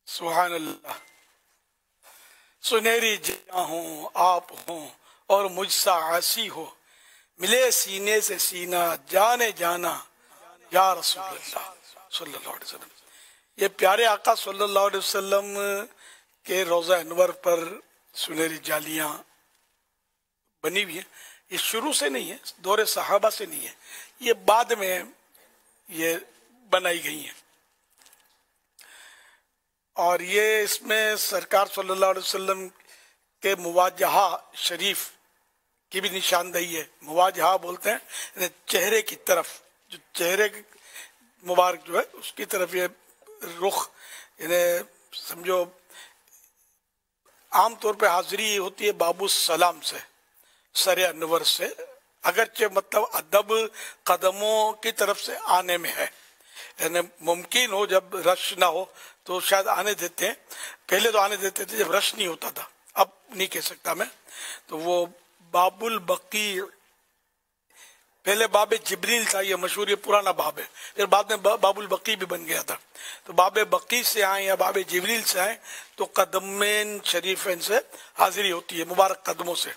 सुभान अल्लाह। सुनहरी जिया हूँ आप हों और मुझसा आसी हो, मिले सीने से सीना जाने जाना या रसूल अल्लाह सल्लल्लाहु अलैहि वसल्लम। ये प्यारे आका सल्लल्लाहु अलैहि वसल्लम के रोज़ा अनवर पर सुनहरी जालियाँ बनी हुई है। ये शुरू से नहीं है, दौरे सहाबा से नहीं है, ये बाद में ये बनाई गई हैं। और ये इसमें सरकार सल्लल्लाहु अलैहि वसल्लम के मुवाजहा शरीफ की भी निशानदही है। मुवाजहा बोलते हैं चेहरे की तरफ, जो चेहरे मुबारक जो है उसकी तरफ ये रुख, इन्हें समझो आमतौर पे हाजिरी होती है बाबू सलाम से, सरे अनवर से, अगरचे मतलब अदब कदमों की तरफ से आने में है। यानी मुमकिन हो जब रश ना हो तो शायद आने देते हैं, पहले तो आने देते थे जब रश नहीं होता था, अब नहीं कह सकता मैं। तो वो बाबुल बकी, पहले बाबे जिब्रील था, ये मशहूर ये पुराना बाब है, फिर बाद में बाबुल बकी भी बन गया था। तो बाबे बकी से आए या बाबे जिब्रील से आए तो कदमेन शरीफेन से हाजिरी होती है, मुबारक कदमों से।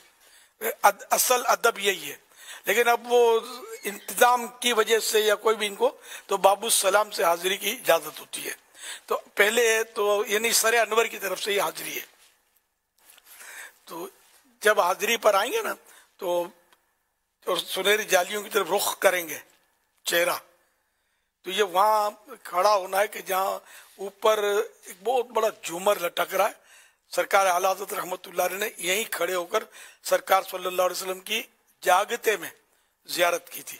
असल अदब यही है, लेकिन अब वो इंतजाम की वजह से या कोई भी इनको तो बाबू सलाम से हाजिरी की इजाजत होती है। तो पहले तो यानी सरे अनवर की तरफ से ये हाजिरी है। तो जब हाजिरी पर आएंगे ना तो सुनहरी जालियों की तरफ रुख करेंगे चेहरा, तो ये वहाँ खड़ा होना है कि जहाँ ऊपर एक बहुत बड़ा झूमर लटक रहा है। सरकार आला हज़रत रहमतुल्लाह अलैह ने यहीं खड़े होकर सरकार सल्लल्लाहु अलैहि वसल्लम की जागते में जियारत की थी।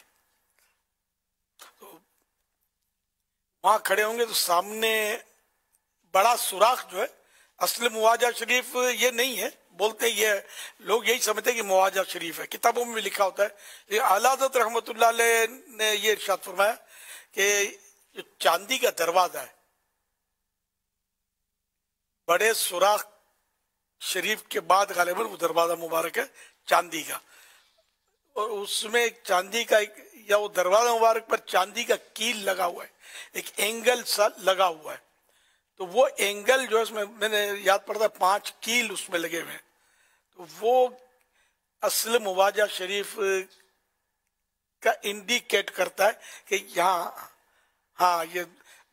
तो वहाँ खड़े होंगे तो सामने बड़ा सुराख जो है, असल मुवाजा शरीफ ये नहीं है, बोलते ये लोग यही समझते हैं कि मुवाजा शरीफ है, किताबों में भी लिखा होता है। ये आला हज़रत रहमतुल्लाह अलैह ने ये इरशाद फरमाया कि जो चांदी का दरवाजा है, बड़े सुराख शरीफ के बाद गालिबन वो दरवाजा मुबारक है चांदी का, और उसमें चांदी का या वो दरवाजा मुबारक पर चांदी का कील लगा हुआ है, एक एंगल सा लगा हुआ है। तो वो एंगल जो है उसमें मैंने याद पड़ा था 5 कील उसमें लगे हुए हैं। तो वो असल मुवाजा शरीफ का इंडिकेट करता है कि यहाँ हाँ ये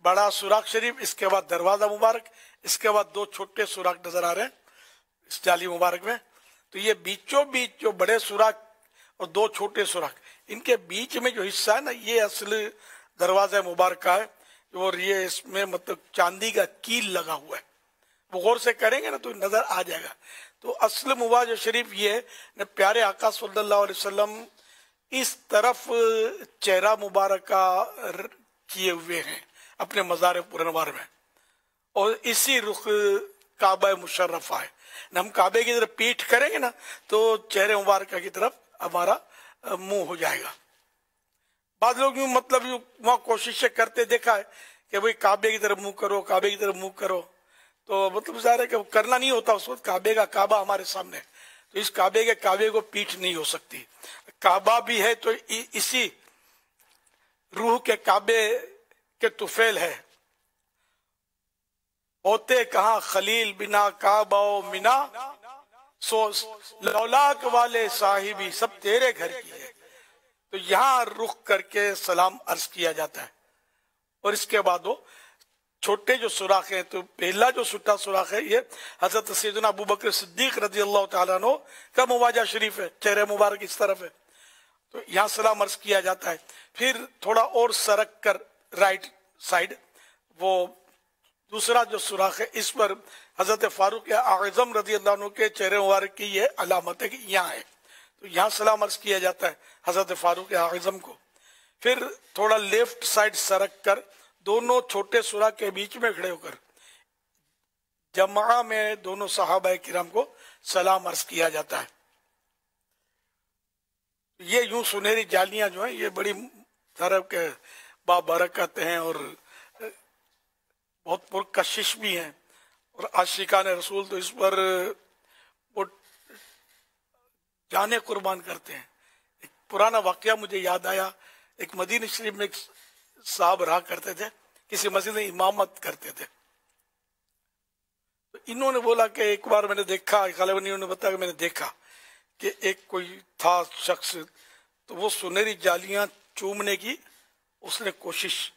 बड़ा सुराख शरीफ, इसके बाद दरवाजा मुबारक, इसके बाद 2 छोटे सुराख नजर आ रहे हैं इस जाली मुबारक में। तो ये बीचों बीच जो बड़े सुराख और 2 छोटे सुराख, इनके बीच में जो हिस्सा है ना ये असल दरवाजा मुबारक का है। और ये इसमें मतलब चांदी का कील लगा हुआ है, वो गौर से करेंगे ना तो नजर आ जाएगा। तो असल मुवाजा शरीफ ये है, प्यारे आका सल्लल्लाहु अलैहि वसल्लम इस तरफ चेहरा मुबारक का किए हुए हैं अपने मज़ार पुरनवार में, और इसी रुख काबा मुशर्रफा है। हम काबे की तरफ पीठ करेंगे ना तो चेहरे मुबारक की तरफ हमारा मुंह हो जाएगा। बाद लोग यूं मतलब यूं वहाँ कोशिशें करते देखा है कि भाई काबे की तरफ मुंह करो, काबे की तरफ मुंह करो, तो मतलब ज़ाहिर है कि करना नहीं होता उस वक्त। काबे का काबा हमारे सामने, तो इस काबे के काबे को पीठ नहीं हो सकती। काबा भी है तो इसी रूह के काबे के तुफेल है। होते कहाँ खलील बिना काबा मिना, सो लौलाक वाले साहिबी सब तेरे घर की है। तो यहाँ रुख करके सलाम अर्ज किया जाता है। और इसके बाद वो छोटे जो सुराख है, तो पहला जो छोटा सुराख है ये हजरत सैयदना अबू बकर सिद्दीक रज़ी अल्लाह तआला अन्हु का मुवाजा शरीफ है, चेहरे मुबारक इस तरफ है, तो यहाँ सलाम अर्ज किया जाता है। फिर थोड़ा और सरक कर राइट साइड वो दूसरा जो सुराख है, इस पर हजरत फारूक आज़म रज़ी अल्लाह अन्हु के चेहरे मुबारक की ये अलामत है कि यहाँ है, तो यहाँ सलाम अर्ज किया जाता है हजरत फारूक आज़म को। फिर थोड़ा लेफ्ट साइड सरक कर दोनों छोटे सुराख के बीच में खड़े होकर जमा में दोनों सहाबा किराम को सलाम अर्ज किया जाता है। ये यूं सुनहरी जालियां जो हैं ये बड़ी तरफ के बाबरकत हैं और बहुत पुरकशिश भी हैं, और आशिकान रसूल तो इस पर वो जाने कुर्बान करते हैं। एक पुराना वाकया मुझे याद आया, एक मदीना शरीफ में एक साहब रहा करते थे, किसी मस्जिद में इमामत करते थे। انہوں نے بولا کہ ایک بار میں نے دیکھا، غالباً انہوں نے بتایا کہ میں نے دیکھا کہ ایک کوئی تھا شخص، تو وہ سنہری جالیاں چومنے کی اس نے کوشش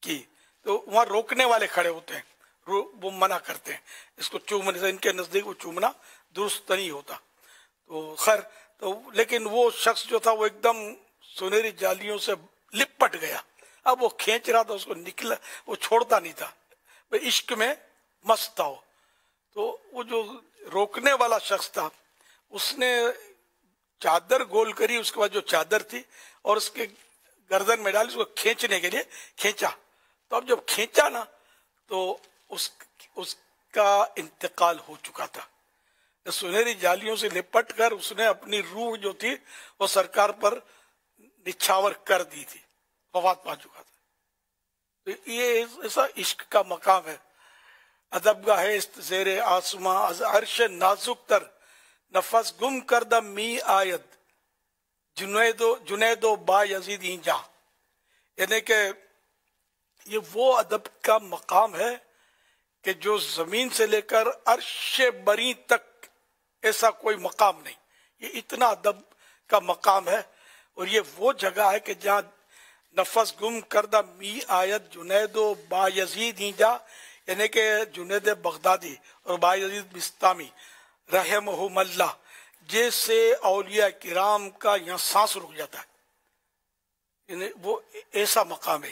کی، تو وہاں روکنے والے کھڑے ہوتے ہیں، وہ منع کرتے ہیں اس کو چومنے سے، ان کے نزدیک وہ چومنا درست نہیں ہوتا. تو خیر، تو لیکن وہ شخص جو تھا وہ ایک دم سنہری جالیوں سے لپٹ گیا. اب وہ کھینچ رہا تھا، اس کو نکلا، وہ چھوڑتا نہیں تھا، وہ عشق میں مست تھا. تو وہ جو روکنے والا شخص تھا اس نے چادر گول کری، اس کے بعد جو چادر تھی اور اس کے گردن میں ڈالی، اس کو کھینچنے کے لیے کھینچا. تو اب جب کھینچا نا تو اس کا انتقال ہو چکا تھا. سنہری جالیوں سے لپٹ کر اس نے اپنی روح جو تھی وہ سرکار پر نچھاور کر دی تھی، وفات پا چکا تھا. تو یہ ایسا عشق کا مقام ہے. ادب گاہ زیر آسماں از عرش نازک تر، نفس گم کردہ می آید، جنید و با یزید ہی جا. یعنی کہ یہ وہ ادب کا مقام ہے کہ جو زمین سے لے کر عرش بری تک ایسا کوئی مقام نہیں. یہ اتنا ادب کا مقام ہے، اور یہ وہ جگہ ہے کہ جہاں نفس گم کردہ می آیت جنید و با یزید ہی جا، یعنی کہ جنید بغدادی اور با یزید بستامی رحمہم اللہ جیسے اولیاء کرام کا یہاں سانس رک جاتا ہے. یعنی وہ ایسا مقام ہے.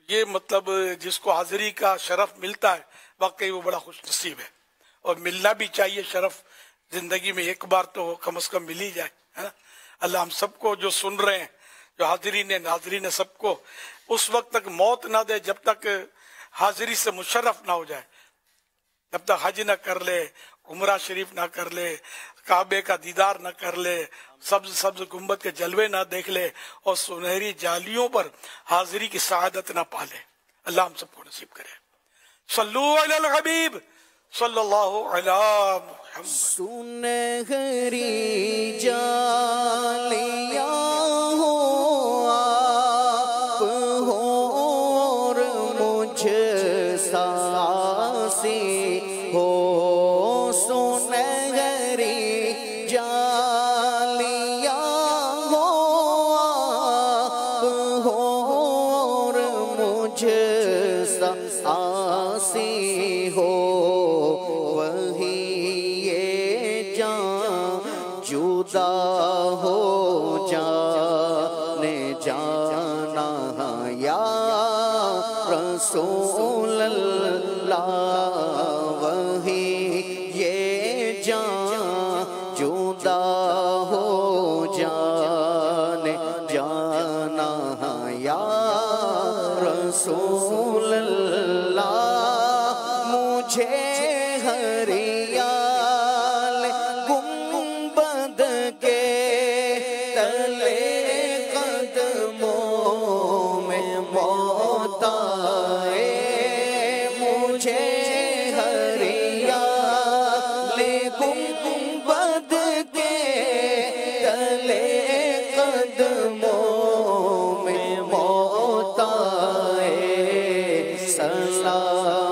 یہ مطلب جس کو حاضری کا شرف ملتا ہے واقعی وہ بڑا خوش نصیب ہے، اور ملنا بھی چاہیے. شرف زندگی میں ایک بار تو کم از کم مل ہی جائے، ہے نا. اللہ ہم سب کو جو سن رہے ہیں، جو حاضرین ناظرین، سب کو اس وقت تک موت نہ دے جب تک حاضری سے مشرف نہ ہو جائے، جب تک حج نہ کر لے، عمرہ شریف نہ کر لے، کعبے کا دیدار نہ کر لے، سبز سبز گنبد کے جلوے نہ دیکھ لے، اور سنہری جالیوں پر حاضری کی سعادت نہ پالے. اللہ ہم سب کو نصیب کرے. صلو علی الحبیب صلی اللہ علی محمد. سنہری جالیاں ہو آپ ہو اور مجھ ساسی ہو، سنہری جالیاں ہو آپ ہو اور مجھ ساسی ہو، وہی یہ جان جدا ہو جانے جانا یا رسول اللہ، وہی یہ جان جدا ہو جانے جانا یا رسول اللہ. مجھے ہریال گنبد کے تلے قدموں میں موت آئے، مجھے ہریال گنبد کے تلے قدموں میں موت آئے. سلام